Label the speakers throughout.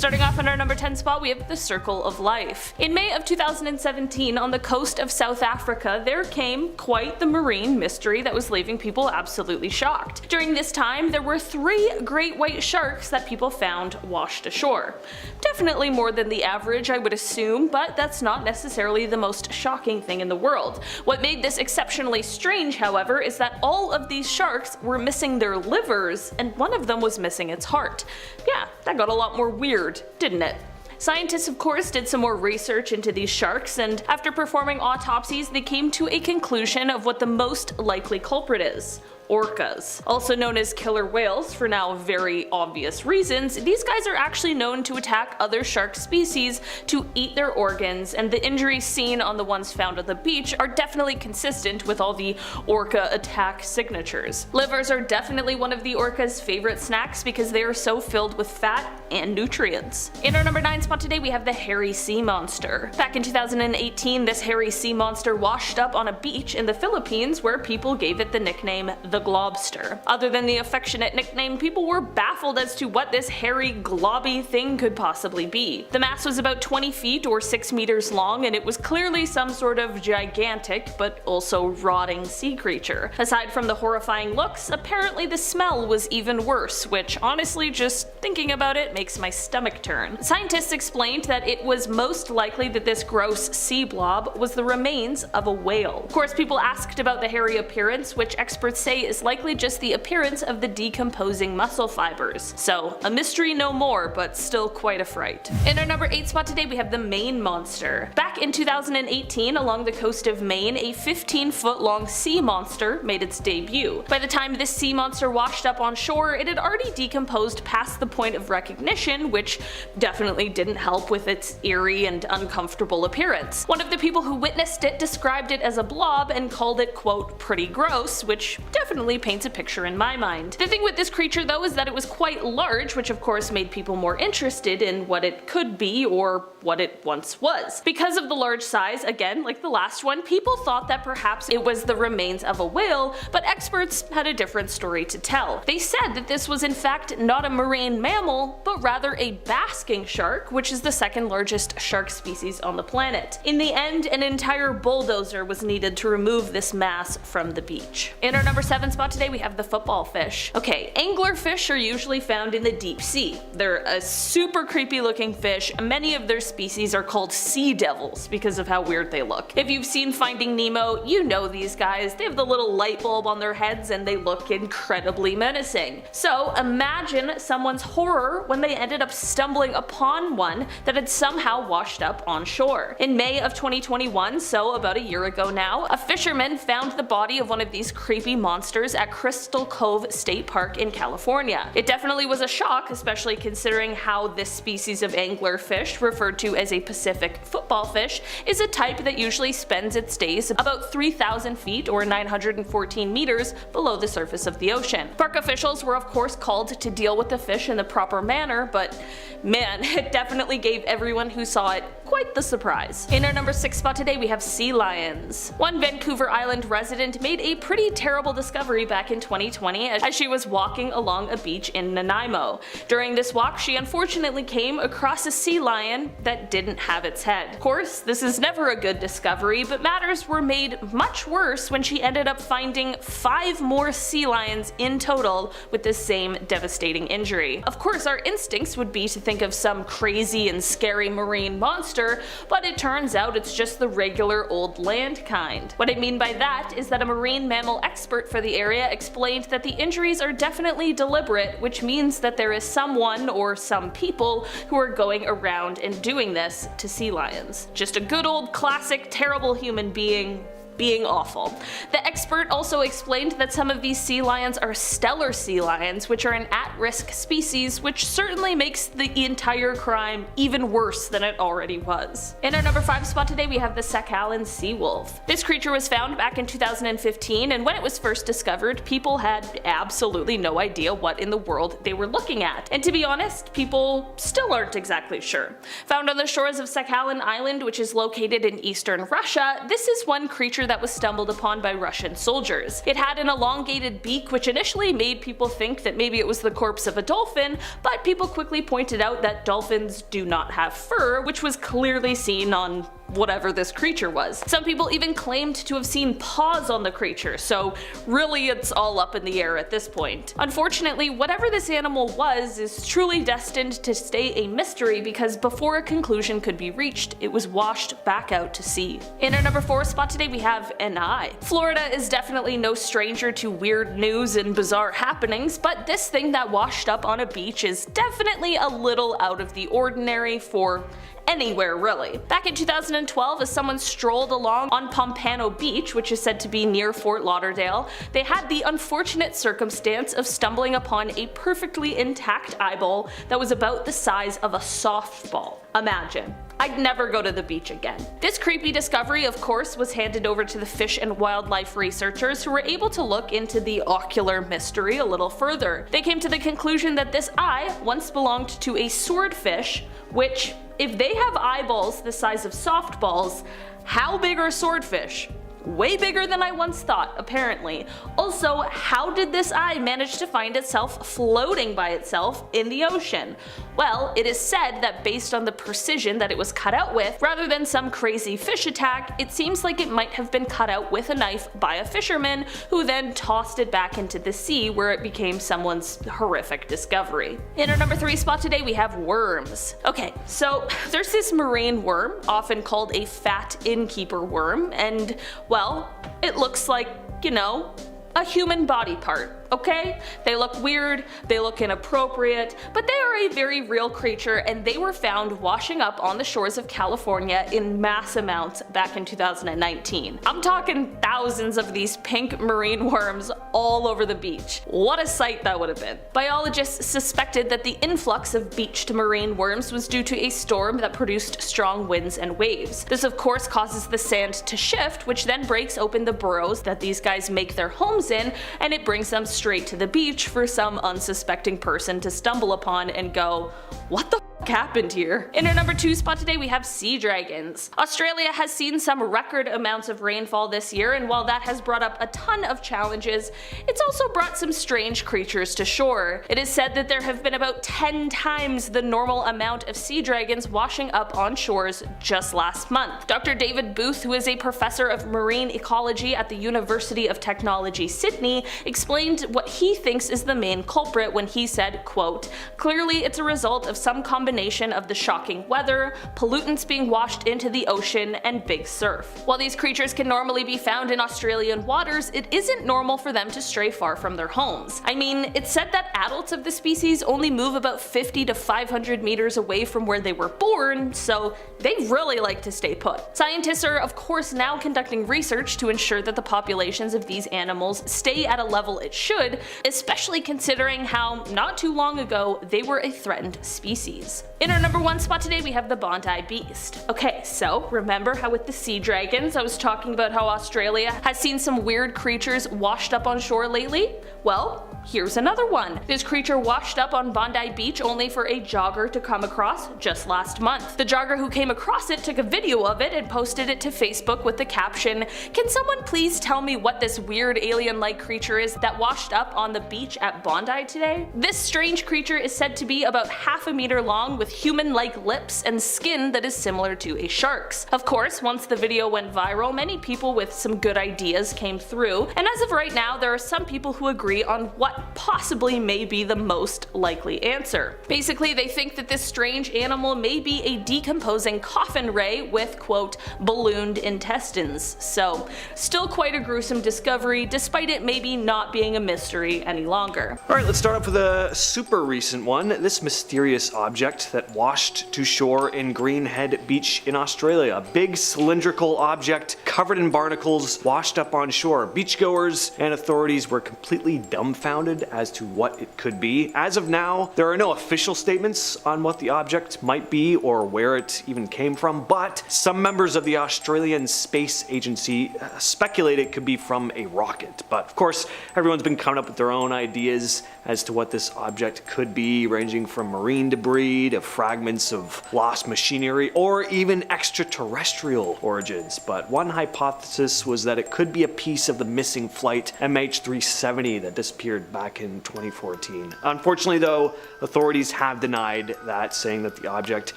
Speaker 1: Starting off in our number 10 spot, we have the Circle of Life. In May of 2017, on the coast of South Africa, there came quite the marine mystery that was leaving people absolutely shocked. During this time, there were 3 great white sharks that people found washed ashore. Definitely more than the average, I would assume, but that's not necessarily the most shocking thing in the world. What made this exceptionally strange, however, is that all of these sharks were missing their livers, and one of them was missing its heart. Yeah, that got a lot more weird, didn't it? Scientists, of course, did some more research into these sharks, and after performing autopsies, they came to a conclusion of what the most likely culprit is. Orcas. Also known as killer whales for now very obvious reasons, these guys are actually known to attack other shark species to eat their organs, and the injuries seen on the ones found on the beach are definitely consistent with all the orca attack signatures. Livers are definitely one of the orca's favorite snacks because they are so filled with fat and nutrients. In our number 9 spot today, we have the hairy sea monster. Back in 2018, this hairy sea monster washed up on a beach in the Philippines where people gave it the nickname the globster. Other than the affectionate nickname, people were baffled as to what this hairy, globby thing could possibly be. The mass was about 20 feet or 6 meters long, and it was clearly some sort of gigantic but also rotting sea creature. Aside from the horrifying looks, apparently the smell was even worse, which honestly, just thinking about it makes my stomach turn. Scientists explained that it was most likely that this gross sea blob was the remains of a whale. Of course, people asked about the hairy appearance, which experts say is likely just the appearance of the decomposing muscle fibers. So, a mystery no more, but still quite a fright. In our number 8 spot today, we have the Maine monster. Back in 2018, along the coast of Maine, a 15-foot long sea monster made its debut. By the time this sea monster washed up on shore, it had already decomposed past the point of recognition, which definitely didn't help with its eerie and uncomfortable appearance. One of the people who witnessed it described it as a blob and called it, quote, pretty gross, which definitely paints a picture in my mind. The thing with this creature though is that it was quite large, which of course made people more interested in what it could be or what it once was. Because of the large size, again like the last one, people thought that perhaps it was the remains of a whale, but experts had a different story to tell. They said that this was in fact not a marine mammal, but rather a basking shark, which is the second largest shark species on the planet. In the end, an entire bulldozer was needed to remove this mass from the beach. In our number 7 spot today, we have the football fish. Okay, anglerfish are usually found in the deep sea. They're a super creepy looking fish. Many of their species are called sea devils because of how weird they look. If you've seen Finding Nemo, you know these guys. They have the little light bulb on their heads and they look incredibly menacing. So imagine someone's horror when they ended up stumbling upon one that had somehow washed up on shore. In May of 2021, so about a year ago now, a fisherman found the body of one of these creepy monsters at Crystal Cove State Park in California. It definitely was a shock, especially considering how this species of anglerfish, referred to as a Pacific football fish, is a type that usually spends its days about 3,000 feet or 914 meters below the surface of the ocean. Park officials were of course called to deal with the fish in the proper manner, but man, it definitely gave everyone who saw it quite the surprise. In our number 6 spot today, we have sea lions. One Vancouver Island resident made a pretty terrible discovery back in 2020 as she was walking along a beach in Nanaimo. During this walk, she unfortunately came across a sea lion that didn't have its head. Of course, this is never a good discovery, but matters were made much worse when she ended up finding 5 more sea lions in total with the same devastating injury. Of course, our instincts would be to think of some crazy and scary marine monster, but it turns out it's just the regular old land kind. What I mean by that is that a marine mammal expert for the area explained that the injuries are definitely deliberate, which means that there is someone or some people who are going around and doing this to sea lions. Just a good old classic terrible human being being awful. The expert also explained that some of these sea lions are stellar sea lions, which are an at-risk species, which certainly makes the entire crime even worse than it already was. In our number 5 spot today, we have the Sakhalin sea wolf. This creature was found back in 2015, and when it was first discovered, people had absolutely no idea what in the world they were looking at. And to be honest, people still aren't exactly sure. Found on the shores of Sakhalin Island, which is located in eastern Russia, this is one creature that was stumbled upon by Russian soldiers. It had an elongated beak, which initially made people think that maybe it was the corpse of a dolphin, but people quickly pointed out that dolphins do not have fur, which was clearly seen on whatever this creature was. Some people even claimed to have seen paws on the creature, so really it's all up in the air at this point. Unfortunately, whatever this animal was is truly destined to stay a mystery because before a conclusion could be reached, it was washed back out to sea. In our number 4 spot today we have an eye. Florida is definitely no stranger to weird news and bizarre happenings, but this thing that washed up on a beach is definitely a little out of the ordinary for anywhere really. Back in 2012, as someone strolled along on Pompano Beach, which is said to be near Fort Lauderdale, they had the unfortunate circumstance of stumbling upon a perfectly intact eyeball that was about the size of a softball. Imagine. I'd never go to the beach again. This creepy discovery, of course, was handed over to the fish and wildlife researchers who were able to look into the ocular mystery a little further. They came to the conclusion that this eye once belonged to a swordfish, which, if they have eyeballs the size of softballs, how big are swordfish? Way bigger than I once thought, apparently. Also, how did this eye manage to find itself floating by itself in the ocean? Well, it is said that based on the precision that it was cut out with, rather than some crazy fish attack, it seems like it might have been cut out with a knife by a fisherman who then tossed it back into the sea where it became someone's horrific discovery. In our number 3 spot today we have worms. Okay, so there's this marine worm, often called a fat innkeeper worm, and well, it looks like, you know, a human body part. Okay? They look weird, they look inappropriate, but they are a very real creature and they were found washing up on the shores of California in mass amounts back in 2019. I'm talking thousands of these pink marine worms all over the beach. What a sight that would have been. Biologists suspected that the influx of beached marine worms was due to a storm that produced strong winds and waves. This of course causes the sand to shift, which then breaks open the burrows that these guys make their homes in, and it brings them straight to the beach for some unsuspecting person to stumble upon and go, what the f happened here? In our number 2 spot today we have sea dragons. Australia has seen some record amounts of rainfall this year, and while that has brought up a ton of challenges, it's also brought some strange creatures to shore. It is said that there have been about 10 times the normal amount of sea dragons washing up on shores just last month. Dr. David Booth, who is a professor of marine ecology at the University of Technology, Sydney, explained what he thinks is the main culprit when he said, quote, "Clearly it's a result of some combination of the shocking weather, pollutants being washed into the ocean, and big surf." While these creatures can normally be found in Australian waters, it isn't normal for them to stray far from their homes. I mean, it's said that adults of the species only move about 50 to 500 meters away from where they were born, so they really like to stay put. Scientists are of course now conducting research to ensure that the populations of these animals stay at a level it should, especially considering how not too long ago they were a threatened species. In our number 1 spot today we have the Bondi beast. Okay, so remember how with the sea dragons I was talking about how Australia has seen some weird creatures washed up on shore lately? Well, here's another one. This creature washed up on Bondi Beach only for a jogger to come across just last month. The jogger who came across it took a video of it and posted it to Facebook with the caption, "Can someone please tell me what this weird alien-like creature is that washed up on the beach at Bondi today?" This strange creature is said to be about half a meter long with human-like lips and skin that is similar to a shark's. Of course, once the video went viral, many people with some good ideas came through, and as of right now there are some people who agree on what possibly may be the most likely answer. Basically, they think that this strange animal may be a decomposing coffin ray with, quote, ballooned intestines. So, still quite a gruesome discovery, despite it maybe not being a mystery any longer.
Speaker 2: Alright, let's start off with a super recent one. This mysterious object that washed to shore in Greenhead Beach in Australia. A big cylindrical object covered in barnacles washed up on shore. Beachgoers and authorities were completely dumbfounded surrounded as to what it could be. As of now, there are no official statements on what the object might be or where it even came from, but some members of the Australian Space Agency speculate it could be from a rocket. But of course, everyone's been coming up with their own ideas as to what this object could be, ranging from marine debris to fragments of lost machinery or even extraterrestrial origins. But one hypothesis was that it could be a piece of the missing flight MH370 that disappeared back in 2014. Unfortunately though, authorities have denied that, saying that the object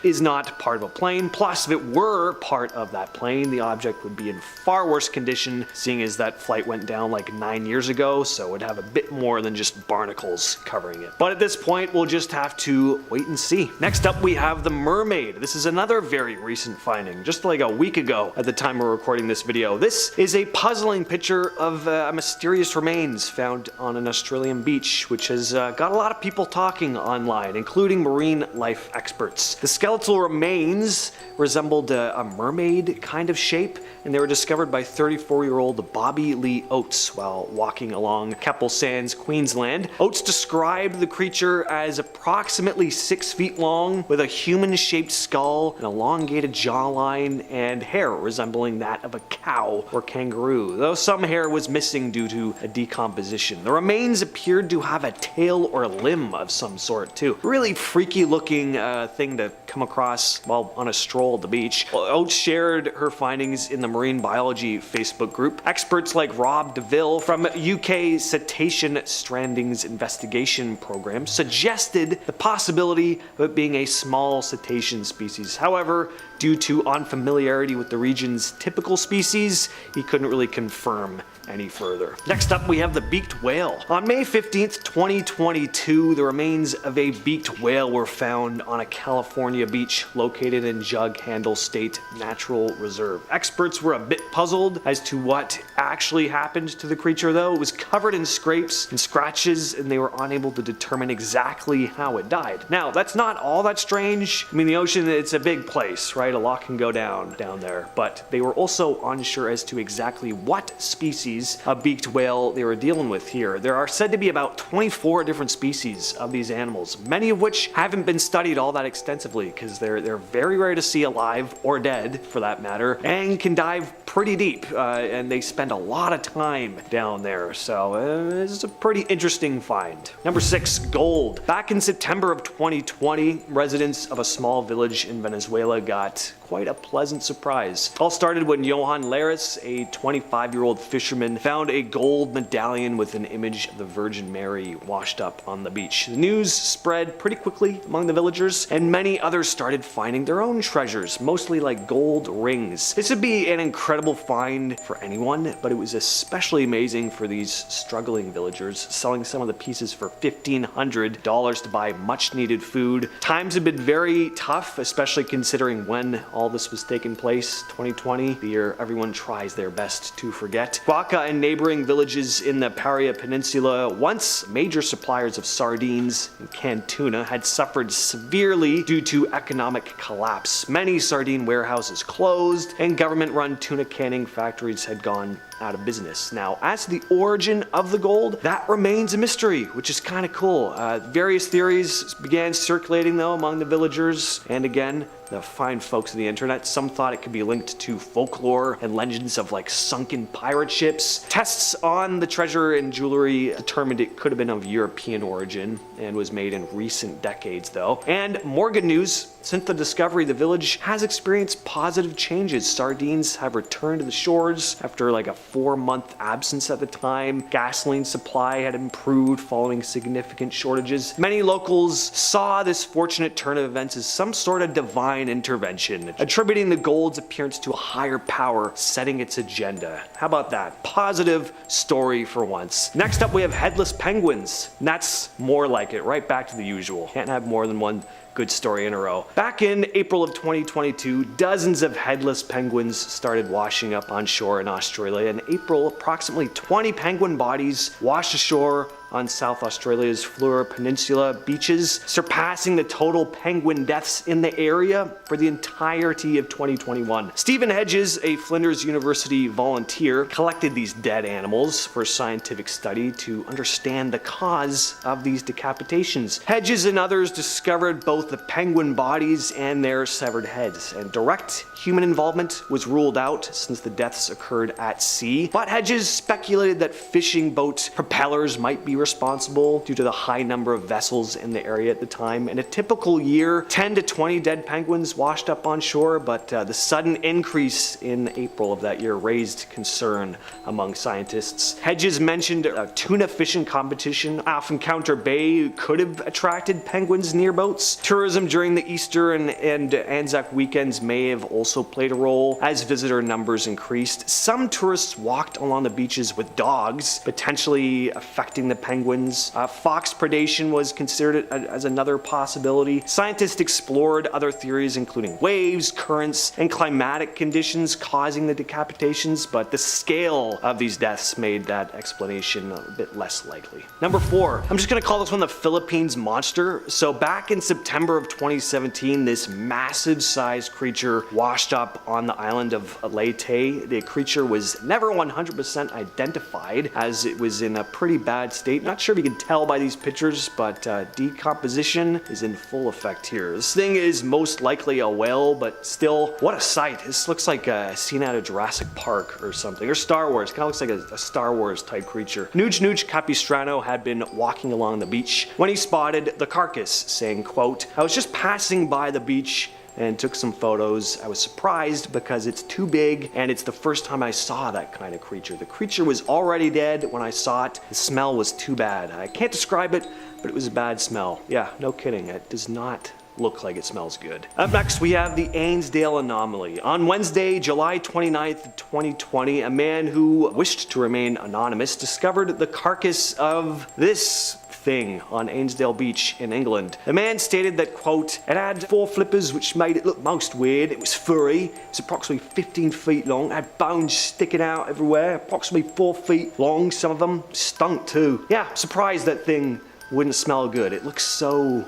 Speaker 2: is not part of a plane. Plus, if it were part of that plane, the object would be in far worse condition, seeing as that flight went down like 9 years ago, so it would have a bit more than just barnacles covering it. But at this point, we'll just have to wait and see. Next up, we have the Mermaid. This is another very recent finding, just like a week ago at the time we're recording this video. This is a puzzling picture of mysterious remains found on an Australian beach, which has got a lot of people talking online, including marine life experts. The skeletal remains resembled a mermaid kind of shape, and they were discovered by 34-year-old Bobby Lee Oates while walking along Keppel Sands, Queensland. Oates described the creature as approximately 6 feet long, with a human-shaped skull, an elongated jawline, and hair resembling that of a cow or kangaroo, though some hair was missing due to a decomposition. The remains appeared to have a tail or limb of some sort too. Really freaky looking thing to come across while on a stroll at the beach. Oates shared her findings in the marine biology Facebook group. Experts like Rob DeVille from UK Cetacean Strandings Investigation Program suggested the possibility of it being a small cetacean species. However, due to unfamiliarity with the region's typical species, he couldn't really confirm any further. Next up, we have the beaked whale. On May 15th, 2022, the remains of a beaked whale were found on a California beach located in Jug Handle State Natural Reserve. Experts were a bit puzzled as to what actually happened to the creature though. It was covered in scrapes and scratches, and they were unable to determine exactly how it died. Now, that's not all that strange. I mean, the ocean, it's a big place, right? A lot can go down there, but they were also unsure as to exactly what species of beaked whale they were dealing with here. There are said to be about 24 different species of these animals, many of which haven't been studied all that extensively because they're very rare to see alive or dead for that matter, and can dive pretty deep, and they spend a lot of time down there, so it's a pretty interesting find. Number 6, gold. Back in September of 2020, residents of a small village in Venezuela got quite a pleasant surprise. It all started when Johan Laris, a 25-year-old fisherman, found a gold medallion with an image of the Virgin Mary washed up on the beach. The news spread pretty quickly among the villagers, and many others started finding their own treasures, mostly like gold rings. This would be an incredible find for anyone, but it was especially amazing for these struggling villagers, selling some of the pieces for $1,500 to buy much needed food. Times have been very tough, especially considering when all this was taking place, 2020, the year everyone tries their best to forget. Baca and neighboring villages in the Paria Peninsula, once major suppliers of sardines and canned tuna, had suffered severely due to economic collapse. Many sardine warehouses closed, and government-run tuna canning factories had gone out of business. Now, as to the origin of the gold, that remains a mystery, which is kind of cool. Various theories began circulating though among the villagers, and again, the fine folks of the internet. Some thought it could be linked to folklore and legends of like sunken pirate ships. Tests on the treasure and jewelry determined it could have been of European origin and was made in recent decades though. And more good news, since the discovery, the village has experienced positive changes. Sardines have returned to the shores after like a 4-month absence at the time. Gasoline supply had improved following significant shortages. Many locals saw this fortunate turn of events as some sort of divine intervention, attributing the gold's appearance to a higher power setting its agenda. How about that? Positive story for once. Next up, we have headless penguins. And that's more like it, right back to the usual. Can't have more than one good story in a row. Back in April of 2022, dozens of headless penguins started washing up on shore in Australia. In April, approximately 20 penguin bodies washed ashore on South Australia's Fleur Peninsula beaches, surpassing the total penguin deaths in the area for the entirety of 2021. Stephen Hedges, a Flinders University volunteer, collected these dead animals for scientific study to understand the cause of these decapitations. Hedges and others discovered both the penguin bodies and their severed heads, and direct human involvement was ruled out since the deaths occurred at sea. But Hedges speculated that fishing boat propellers might be responsible due to the high number of vessels in the area at the time. In a typical year, 10 to 20 dead penguins washed up on shore, but the sudden increase in April of that year raised concern among scientists. Hedges mentioned a tuna fishing competition off Encounter Bay could have attracted penguins near boats. Tourism during the Easter and Anzac weekends may have also played a role as visitor numbers increased. Some tourists walked along the beaches with dogs, potentially affecting the penguins. Fox predation was considered as another possibility. Scientists explored other theories including waves, currents, and climatic conditions causing the decapitations, but the scale of these deaths made that explanation a bit less likely. Number 4, I'm just gonna call this one the Philippines monster. So back in September of 2017, this massive sized creature washed up on the island of Leyte. The creature was never 100% identified as it was in a pretty bad state. Not sure if you can tell by these pictures, but decomposition is in full effect here. This thing is most likely a whale, but still, what a sight. This looks like a scene out of Jurassic Park or something, or Star Wars. Kind of looks like a Star Wars type creature. Nuge Capistrano had been walking along the beach when he spotted the carcass, saying, quote, "I was just passing by the beach and took some photos. I was surprised because it's too big and it's the first time I saw that kind of creature. The creature was already dead when I saw it. The smell was too bad. I can't describe it, but it was a bad smell." Yeah, no kidding. It does not look like it smells good. Up next, we have the Ainsdale anomaly. On Wednesday, July 29th, 2020, a man who wished to remain anonymous discovered the carcass of this thing on Ainsdale Beach in England. The man stated that, quote, "It had 4 flippers which made it look most weird. It was furry. It's approximately 15 feet long. It had bones sticking out everywhere, approximately 4 feet long, some of them. Stunk too." Yeah, surprised that thing wouldn't smell good. It looks so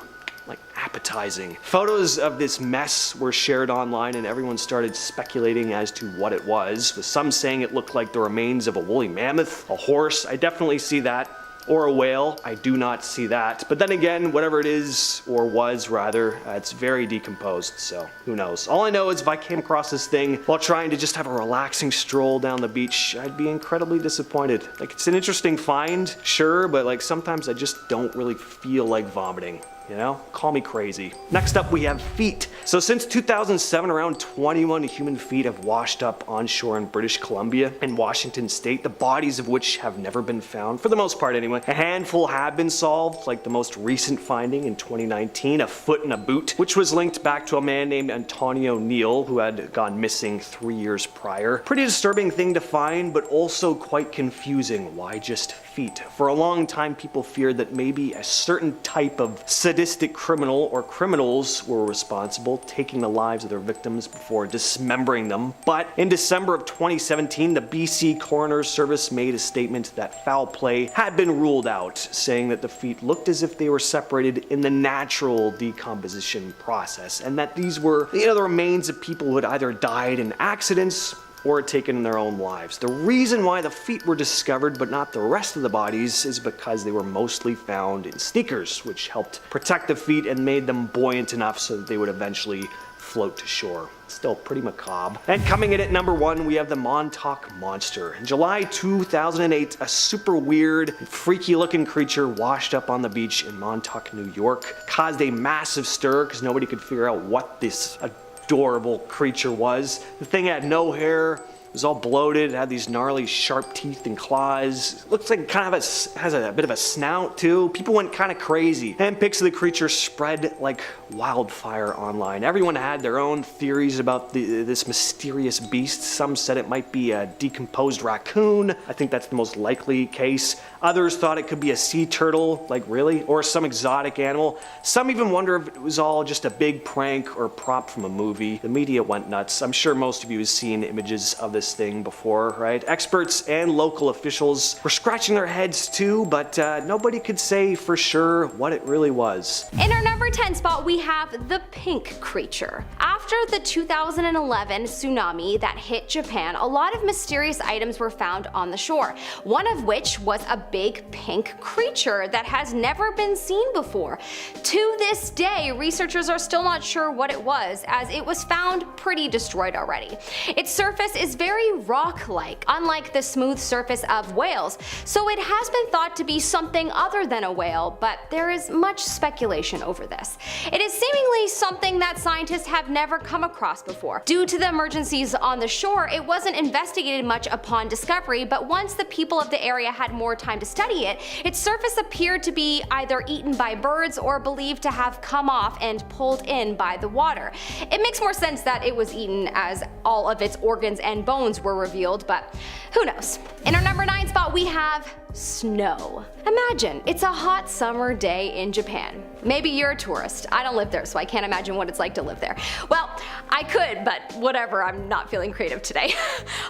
Speaker 2: appetizing. Photos of this mess were shared online and everyone started speculating as to what it was, with some saying it looked like the remains of a woolly mammoth, a horse. I definitely see that. Or a whale. I do not see that. But then again, whatever it is, or was rather, it's very decomposed, so who knows. All I know is if I came across this thing while trying to just have a relaxing stroll down the beach, I'd be incredibly disappointed. Like, it's an interesting find, sure, but like sometimes I just don't really feel like vomiting. You know, call me crazy. Next up, we have feet. So since 2007, around 21 human feet have washed up onshore in British Columbia and Washington State, the bodies of which have never been found, for the most part anyway. A handful have been solved, like the most recent finding in 2019, a foot in a boot, which was linked back to a man named Antonio Neal, who had gone missing 3 years prior. Pretty disturbing thing to find, but also quite confusing. Why just feet? For a long time, people feared that maybe a certain type of sadistic criminal or criminals were responsible, taking the lives of their victims before dismembering them. But in December of 2017, the BC Coroner's Service made a statement that foul play had been ruled out, saying that the feet looked as if they were separated in the natural decomposition process, and that these were, the remains of people who had either died in accidents or had taken their own lives. The reason why the feet were discovered but not the rest of the bodies is because they were mostly found in sneakers, which helped protect the feet and made them buoyant enough so that they would eventually float to shore. Still pretty macabre. And coming in at number 1, we have the Montauk monster. In July 2008, a super weird, freaky looking creature washed up on the beach in Montauk, New York, caused a massive stir because nobody could figure out what this adorable creature was. The thing had no hair, it was all bloated, it had these gnarly sharp teeth and claws. It looks like it kind of has a bit of a snout too. People went kind of crazy, and pics of the creature spread like wildfire online. Everyone had their own theories about this mysterious beast. Some said it might be a decomposed raccoon. I think that's the most likely case. Others thought it could be a sea turtle, like really, or some exotic animal. Some even wonder if it was all just a big prank or prop from a movie. The media went nuts. I'm sure most of you have seen images of this this thing before, right? Experts and local officials were scratching their heads too, but nobody could say for sure what it really was.
Speaker 3: In our number 10 spot, we have the pink creature. After the 2011 tsunami that hit Japan, a lot of mysterious items were found on the shore, one of which was a big pink creature that has never been seen before. To this day, researchers are still not sure what it was, as it was found pretty destroyed already. Its surface is very rock-like, unlike the smooth surface of whales, so it has been thought to be something other than a whale, but there is much speculation over this. It is seemingly something that scientists have never come across before. Due to the emergencies on the shore, it wasn't investigated much upon discovery, but once the people of the area had more time to study it, its surface appeared to be either eaten by birds or believed to have come off and pulled in by the water. It makes more sense that it was eaten, as all of its organs and bones were revealed, but who knows. In our number 9 spot, we have snow. Imagine, it's a hot summer day in Japan. Maybe you're a tourist. I don't live there, so I can't imagine what it's like to live there. Well, I could, but whatever, I'm not feeling creative today.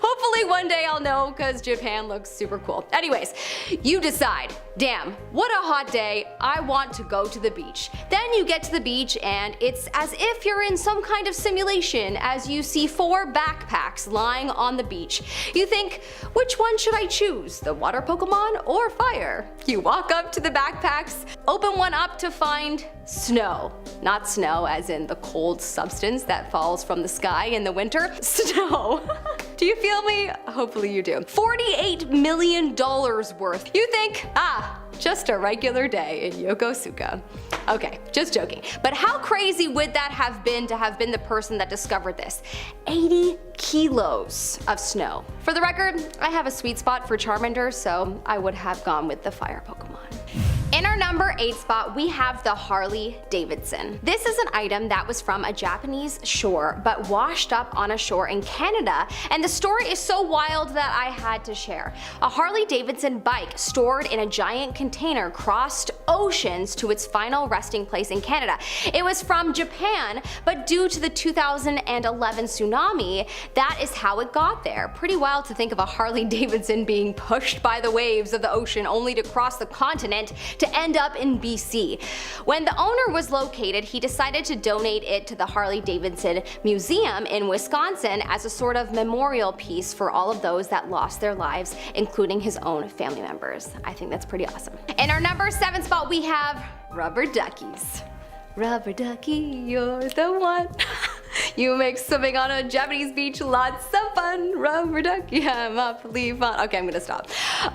Speaker 3: Hopefully one day I'll know, because Japan looks super cool. Anyways, you decide, damn, what a hot day, I want to go to the beach. Then you get to the beach and it's as if you're in some kind of simulation as you see 4 backpacks lying on the beach. You think, which one should I choose, the water Pokemon or fire? You walk up to the backpacks, open one up to find snow. Not snow as in the cold substance that falls from the sky in the winter. Snow. Do you feel me? Hopefully you do. $48 million worth. You think, just a regular day in Yokosuka. Okay, just joking. But how crazy would that have been to have been the person that discovered this? 80 kilos of snow. For the record, I have a sweet spot for Charmander, so I would have gone with the fire Pokemon. In our number 8 spot, we have the Harley-Davidson. This is an item that was from a Japanese shore but washed up on a shore in Canada, and the story is so wild that I had to share. A Harley-Davidson bike stored in a giant container crossed oceans to its final resting place in Canada. It was from Japan, but due to the 2011 tsunami, that is how it got there. Pretty wild to think of a Harley-Davidson being pushed by the waves of the ocean only to cross the continent to end up in BC. When the owner was located, he decided to donate it to the Harley-Davidson Museum in Wisconsin as a sort of memorial piece for all of those that lost their lives, including his own family members. I think that's pretty awesome. In our number 7 spot, we have rubber duckies. Rubber ducky, you're the one. You make swimming on a Japanese beach lots of fun. Rubber ducky, I'm awfully fun. Okay, I'm gonna stop.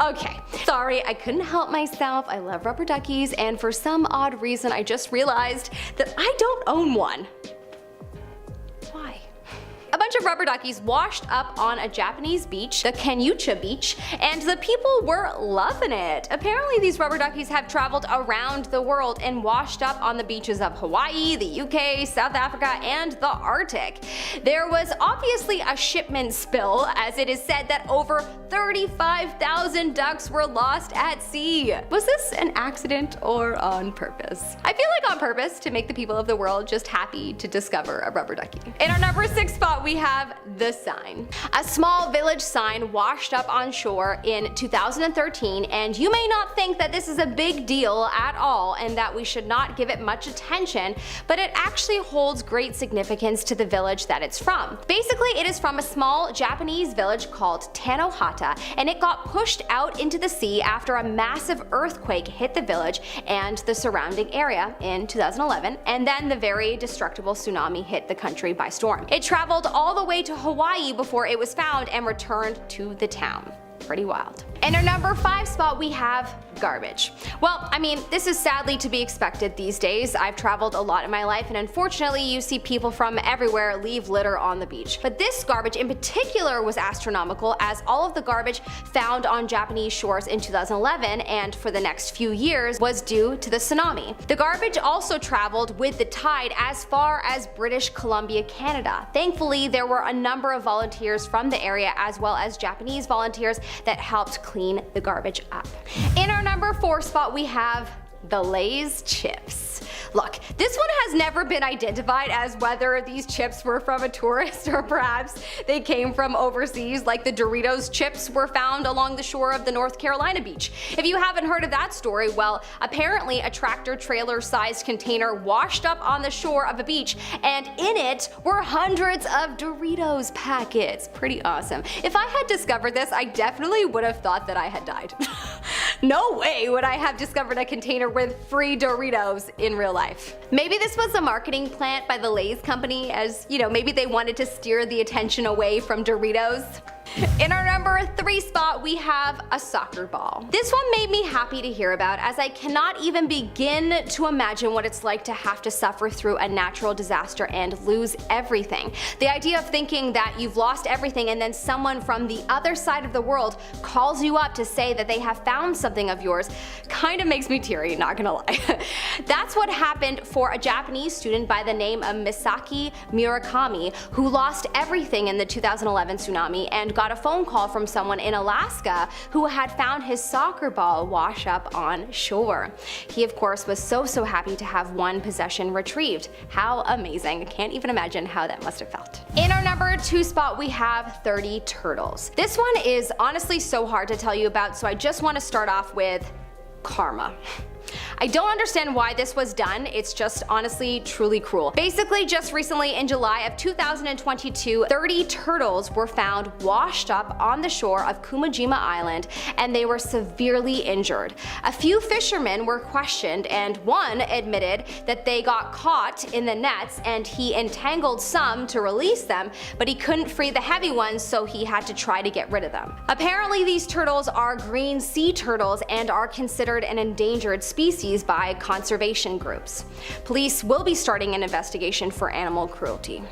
Speaker 3: Okay, sorry, I couldn't help myself. I love rubber duckies, and for some odd reason, I just realized that I don't own one. Why? A bunch of rubber duckies washed up on a Japanese beach, the Kanyucha beach, and the people were loving it. Apparently these rubber duckies have traveled around the world and washed up on the beaches of Hawaii, the UK, South Africa, and the Arctic. There was obviously a shipment spill, as it is said that over 35,000 ducks were lost at sea. Was this an accident or on purpose? I feel like on purpose, to make the people of the world just happy to discover a rubber ducky. In our number 6 spot, we have the sign. A small village sign washed up on shore in 2013, and you may not think that this is a big deal at all and that we should not give it much attention, but it actually holds great significance to the village that it's from. Basically, it is from a small Japanese village called Tanohata, and it got pushed out into the sea after a massive earthquake hit the village and the surrounding area in 2011, and then the very destructible tsunami hit the country by storm. It traveled all the way to Hawaii before it was found and returned to the town. Pretty wild. In our number 5 spot, we have garbage. Well, I mean, this is sadly to be expected these days. I've traveled a lot in my life, and unfortunately you see people from everywhere leave litter on the beach. But this garbage in particular was astronomical, as all of the garbage found on Japanese shores in 2011 and for the next few years was due to the tsunami. The garbage also traveled with the tide as far as British Columbia, Canada. Thankfully, there were a number of volunteers from the area as well as Japanese volunteers that helped clean the garbage up. In our number 4 spot, we have the Lay's chips. Look, this one has never been identified as whether these chips were from a tourist or perhaps they came from overseas, like the Doritos chips were found along the shore of the North Carolina beach. If you haven't heard of that story, well, apparently a tractor-trailer sized container washed up on the shore of a beach, and in it were hundreds of Doritos packets. Pretty awesome. If I had discovered this, I definitely would have thought that I had died. No way would I have discovered a container with free Doritos in real life. Maybe this was a marketing plant by the Lay's company, as, you know, maybe they wanted to steer the attention away from Doritos. In our number 3 spot, we have a soccer ball. This one made me happy to hear about, as I cannot even begin to imagine what it's like to have to suffer through a natural disaster and lose everything. The idea of thinking that you've lost everything and then someone from the other side of the world calls you up to say that they have found something of yours kind of makes me teary, not gonna lie. That's what happened for a Japanese student by the name of Misaki Murakami, who lost everything in the 2011 tsunami and got a phone call from someone in Alaska who had found his soccer ball wash up on shore. He of course was so happy to have one possession retrieved. How amazing. Can't even imagine how that must have felt. In our number 2 spot, we have 30 turtles. This one is honestly so hard to tell you about, so I just want to start off with karma. I don't understand why this was done, it's just honestly truly cruel. Basically, just recently in July of 2022, 30 turtles were found washed up on the shore of Kumajima Island, and they were severely injured. A few fishermen were questioned, and one admitted that they got caught in the nets and he entangled some to release them, but he couldn't free the heavy ones, so he had to try to get rid of them. Apparently these turtles are green sea turtles and are considered an endangered species by conservation groups. Police will be starting an investigation for animal cruelty.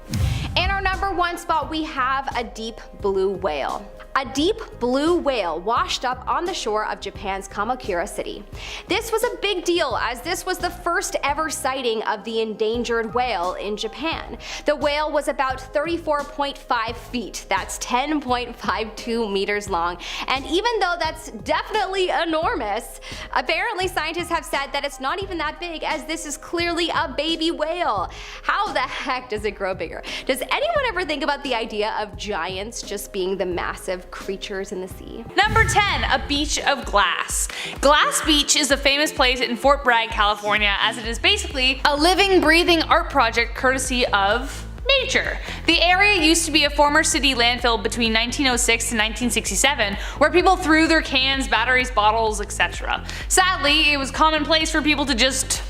Speaker 3: In our number 1 spot, we have a deep blue whale. A deep blue whale washed up on the shore of Japan's Kamakura city. This was a big deal, as this was the first ever sighting of the endangered whale in Japan. The whale was about 34.5 feet, that's 10.52 meters long, and even though that's definitely enormous, apparently scientists have said that it's not even that big, as this is clearly a baby whale. How the heck does it grow bigger? Does anyone ever think about the idea of giants just being the massive creatures in the sea?
Speaker 1: Number 10, a beach of glass. Glass Beach is a famous place in Fort Bragg, California, as it is basically a living, breathing art project courtesy of nature. The area used to be a former city landfill between 1906 to 1967, where people threw their cans, batteries, bottles, etc. Sadly, it was commonplace for people to just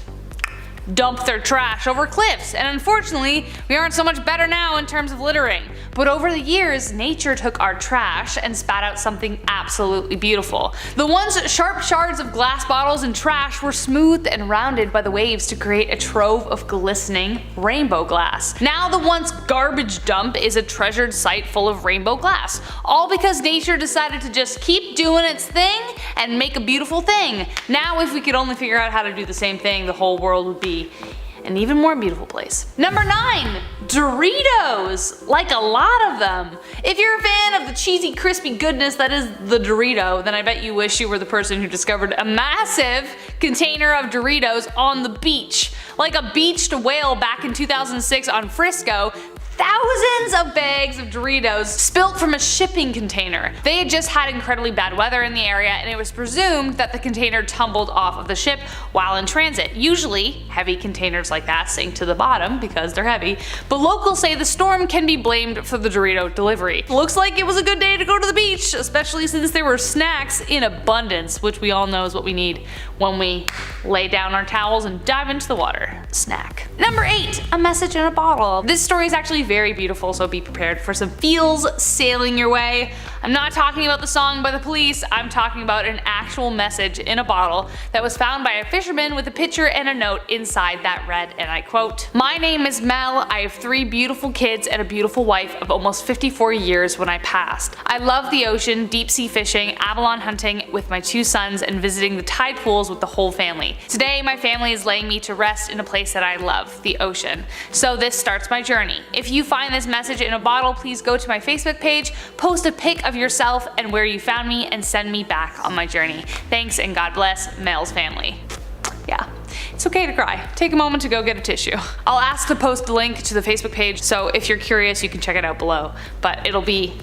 Speaker 1: dump their trash over cliffs, and unfortunately, we aren't so much better now in terms of littering. But over the years, nature took our trash and spat out something absolutely beautiful. The once sharp shards of glass bottles and trash were smoothed and rounded by the waves to create a trove of glistening rainbow glass. Now the once garbage dump is a treasured site full of rainbow glass, all because nature decided to just keep doing its thing and make a beautiful thing. Now if we could only figure out how to do the same thing, the whole world would be an even more beautiful place. Number 9, Doritos. Like a lot of them. If you're a fan of the cheesy, crispy goodness that is the Dorito, then I bet you wish you were the person who discovered a massive container of Doritos on the beach. Like a beached whale back in 2006 on Frisco, thousands of bags of Doritos spilt from a shipping container. They had just had incredibly bad weather in the area, and it was presumed that the container tumbled off of the ship while in transit. Usually, heavy containers like that sink to the bottom because they're heavy, but locals say the storm can be blamed for the Dorito delivery. Looks like it was a good day to go to the beach, especially since there were snacks in abundance, which we all know is what we need when we lay down our towels and dive into the water. Snack. Number 8, a message in a bottle. This story is actually very beautiful, so be prepared for some feels sailing your way. I'm not talking about the song by the Police, I'm talking about an actual message in a bottle that was found by a fisherman with a picture and a note inside that read, and I quote, "My name is Mel, I have 3 beautiful kids and a beautiful wife of almost 54 years when I passed. I love the ocean, deep sea fishing, abalone hunting with my 2 sons, and visiting the tide pools with the whole family. Today my family is laying me to rest in a place that I love, the ocean. So this starts my journey. If you find this message in a bottle, please go to my Facebook page, post a pic of yourself and where you found me, and send me back on my journey. Thanks and God bless, Mel's family." Yeah. It's okay to cry. Take a moment to go get a tissue. I'll ask to post the link to the Facebook page, so if you're curious you can check it out below, but it'll be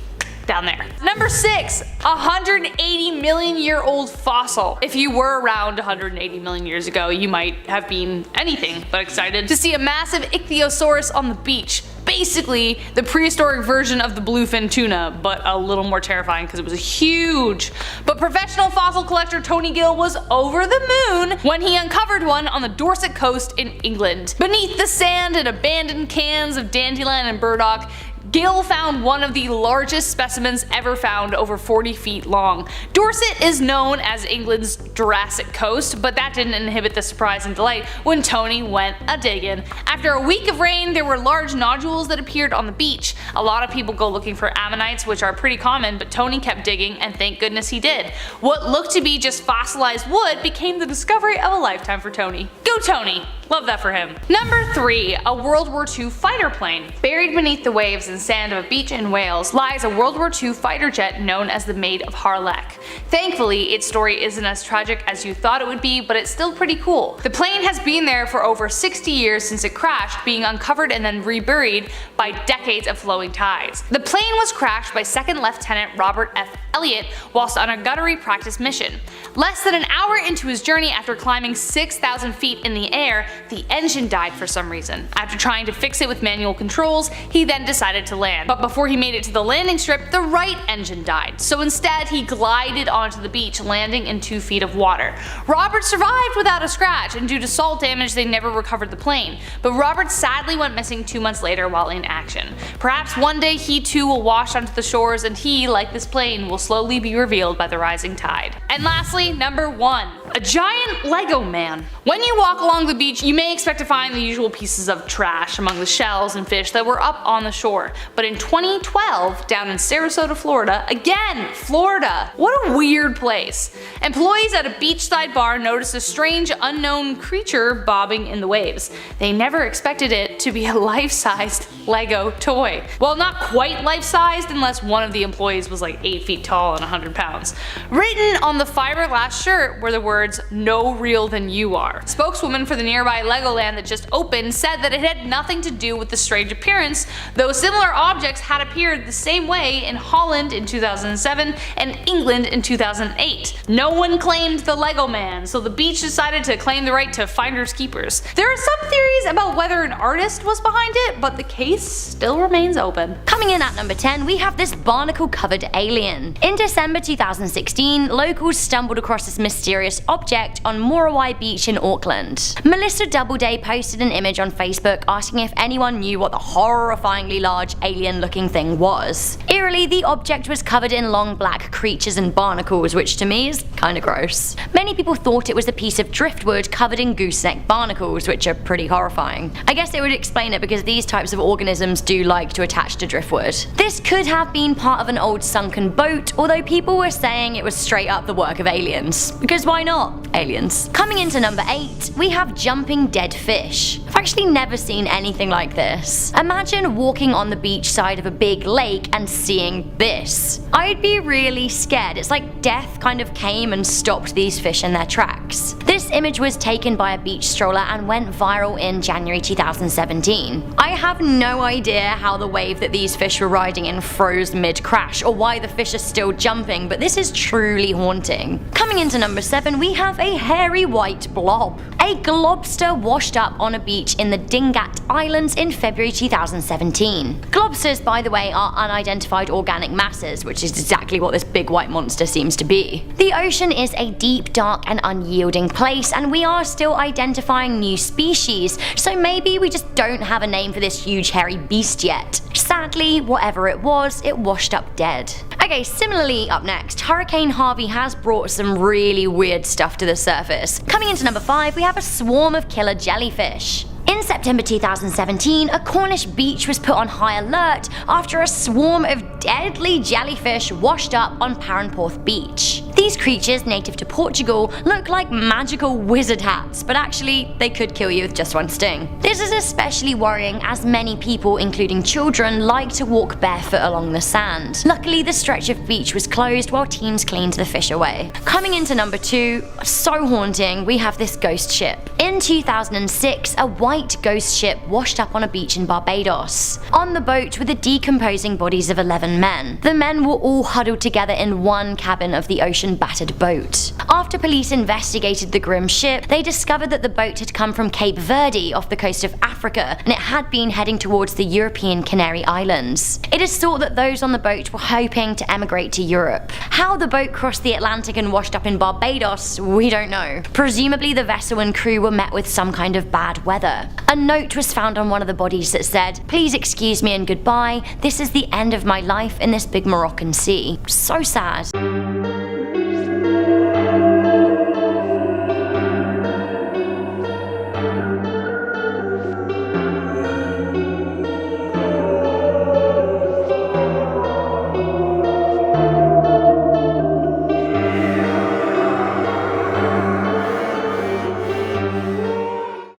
Speaker 1: down there. Number 6, 180 million year old fossil. If you were around 180 million years ago, you might have been anything but excited to see a massive ichthyosaurus on the beach. Basically the prehistoric version of the bluefin tuna, but a little more terrifying because it was huge. But professional fossil collector Tony Gill was over the moon when he uncovered one on the Dorset coast in England. Beneath the sand and abandoned cans of dandelion and burdock, Gill found one of the largest specimens ever found, over 40 feet long. Dorset is known as England's Jurassic coast, but that didn't inhibit the surprise and delight when Tony went a-diggin'. After a week of rain, there were large nodules that appeared on the beach. A lot of people go looking for ammonites, which are pretty common, but Tony kept digging, and thank goodness he did. What looked to be just fossilized wood became the discovery of a lifetime for Tony. Go Tony! Love that for him. Number 3, a World War II fighter plane. Buried beneath the waves and sand of a beach in Wales lies a World War II fighter jet known as the Maid of Harlech. Thankfully, its story isn't as tragic as you thought it would be, but it's still pretty cool. The plane has been there for over 60 years since it crashed, being uncovered and then reburied by decades of flowing tides. The plane was crashed by 2nd Lieutenant Robert F. Elliott whilst on a gunnery practice mission. Less than an hour into his journey, after climbing 6,000 feet in the air, the engine died for some reason. After trying to fix it with manual controls, he then decided to land. But before he made it to the landing strip, the right engine died. So instead, he glided onto the beach, landing in 2 feet of water. Robert survived without a scratch, and due to salt damage, they never recovered the plane. But Robert sadly went missing 2 months later while in action. Perhaps one day he too will wash onto the shores, and he, like this plane, will slowly be revealed by the rising tide. And lastly, number 1, a giant Lego man. When you walk along the beach, you may expect to find the usual pieces of trash among the shells and fish that were up on the shore. But in 2012, down in Sarasota, Florida, again, Florida, what a weird place. Employees at a beachside bar noticed a strange unknown creature bobbing in the waves. They never expected it to be a life-sized Lego toy. Well, not quite life-sized unless one of the employees was like 8 feet tall and 100 pounds. Written on the fiberglass shirt were the words, "No real than you are." Spokeswoman for the nearby Legoland that just opened said that it had nothing to do with the strange appearance, though similar objects had appeared the same way in Holland in 2007 and England in 2008. No one claimed the Lego man, so the beach decided to claim the right to finders keepers. There are some theories about whether an artist was behind it, but the case still remains open.
Speaker 3: Coming in at number 10, we have this barnacle covered alien. In December 2016, locals stumbled across this mysterious object on Morawai Beach in Auckland. Melissa Doubleday posted an image on Facebook asking if anyone knew what the horrifyingly large alien looking thing was. Eerily, the object was covered in long black creatures and barnacles, which to me is kinda gross. Many people thought it was a piece of driftwood covered in gooseneck barnacles, which are pretty horrifying. I guess it would explain it because these types of organisms do like to attach to driftwood. This could have been part of an old sunken boat, although people were saying it was straight up the work of aliens. Because why not? Aliens. Coming into number 8, we have jumping dead fish. I've actually never seen anything like this. Imagine walking on the beach side of a big lake and seeing this. I'd be really scared. It's like death kind of came and stopped these fish in their tracks. This image was taken by a beach stroller and went viral in January 2017. I have no idea how the wave that these fish were riding in froze mid-crash, or why the fish are still jumping, but this is truly haunting. Coming into number 7, we have a hairy white blob. A globster washed up on a beach in the Dingat Islands in February 2017. Globsters, by the way, are unidentified organic masses, which is exactly what this big white monster seems to be. The ocean is a deep, dark and unyielding place, and we are still identifying new species, so maybe we just don't have a name for this huge hairy beast yet. Sadly, whatever it was, it washed up dead. Okay, similarly up next, Hurricane Harvey has brought some really weird stuff to the surface. Coming into number 5, we have a swarm of killer jellyfish. In September 2017, a Cornish beach was put on high alert after a swarm of deadly jellyfish washed up on Parenporth Beach. The
Speaker 4: These creatures, native to Portugal, look like magical wizard hats, but actually they could kill you with just one sting. This is especially worrying as many people, including children, like to walk barefoot along the sand. Luckily, the stretch of beach was closed while teams cleaned the fish away. Coming into number 2, so haunting, we have this ghost ship. In 2006, a white ghost ship washed up on a beach in Barbados. On the boat were the decomposing bodies of 11 men. The men were all huddled together in one cabin of the ocean-battered boat. After police investigated the grim ship, they discovered that the boat had come from Cape Verde off the coast of Africa, and it had been heading towards the European Canary Islands. It is thought that those on the boat were hoping to emigrate to Europe. How the boat crossed the Atlantic and washed up in Barbados, we don't know. Presumably the vessel and crew were met with some kind of bad weather. A note was found on one of the bodies that said, "Please excuse me and goodbye, this is the end of my life in this big Moroccan sea." So sad.